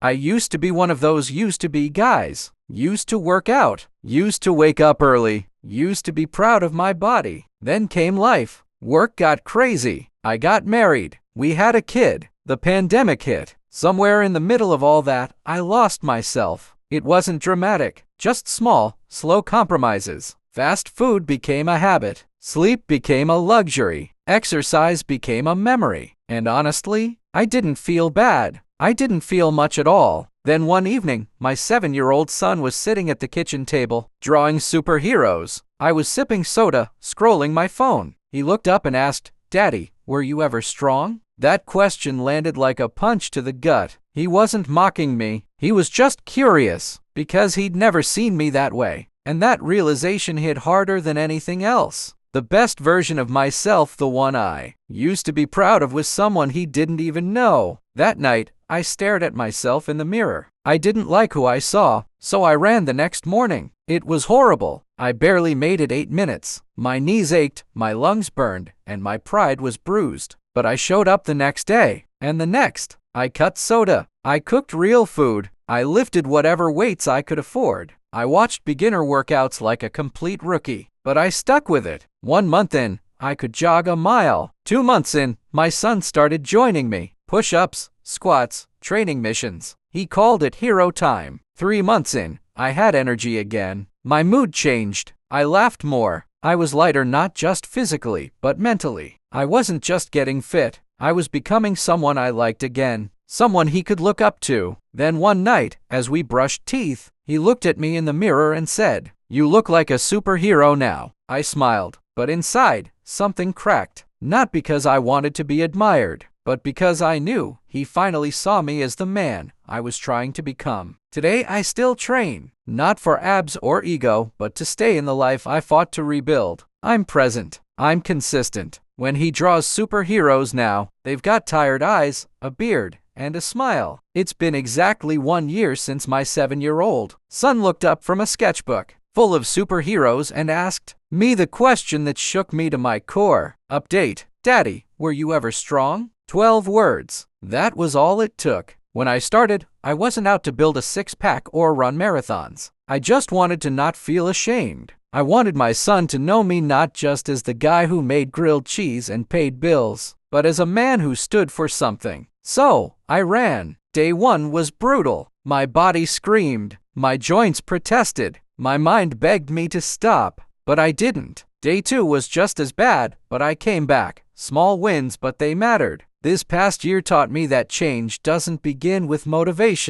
I used to be one of those used to be guys. Used to work out. Used to wake up early. Used to be proud of my body. Then came life. Work got crazy. I got married. We had a kid. The pandemic hit. Somewhere in the middle of all that, I lost myself. It wasn't dramatic, just small, slow compromises. Fast food became a habit. Sleep became a luxury. Exercise became a memory. And honestly, I didn't feel bad. I didn't feel much at all. Then one evening, my 7-year-old son was sitting at the kitchen table, drawing superheroes. I was sipping soda, scrolling my phone. He looked up and asked, "Daddy, were you ever strong?" That question landed like a punch to the gut. He wasn't mocking me. He was just curious, because he'd never seen me that way. And that realization hit harder than anything else. The best version of myself, the one I used to be proud of, was someone he didn't even know. That night, I stared at myself in the mirror. I didn't like who I saw, so I ran the next morning. It was horrible. I barely made it 8 minutes. My knees ached, my lungs burned, and my pride was bruised. But I showed up the next day, and the next. I cut soda. I cooked real food. I lifted whatever weights I could afford. I watched beginner workouts like a complete rookie, but I stuck with it. 1 month in, I could jog a mile. 2 months in, my son started joining me. Push-ups, squats, training missions. He called it hero time. 3 months in, I had energy again. My mood changed. I laughed more. I was lighter, not just physically, but mentally. I wasn't just getting fit. I was becoming someone I liked again. Someone he could look up to. Then one night, as we brushed teeth, he looked at me in the mirror and said, "You look like a superhero now." I smiled, but inside, something cracked. Not because I wanted to be admired, but because I knew he finally saw me as the man I was trying to become. Today I still train, not for abs or ego, but to stay in the life I fought to rebuild. I'm present. I'm consistent. When he draws superheroes now, they've got tired eyes, a beard, and a smile. It's been exactly 1 year since my 7-year-old son looked up from a sketchbook full of superheroes and asked me the question that shook me to my core. Update: Daddy, were you ever strong? 12 words. That was all it took. When I started, I wasn't out to build a six-pack or run marathons. I just wanted to not feel ashamed. I wanted my son to know me not just as the guy who made grilled cheese and paid bills, but as a man who stood for something. So, I ran. Day 1 was brutal. My body screamed. My joints protested. My mind begged me to stop, but I didn't. Day 2 was just as bad, but I came back. Small wins, but they mattered. This past year taught me that change doesn't begin with motivation.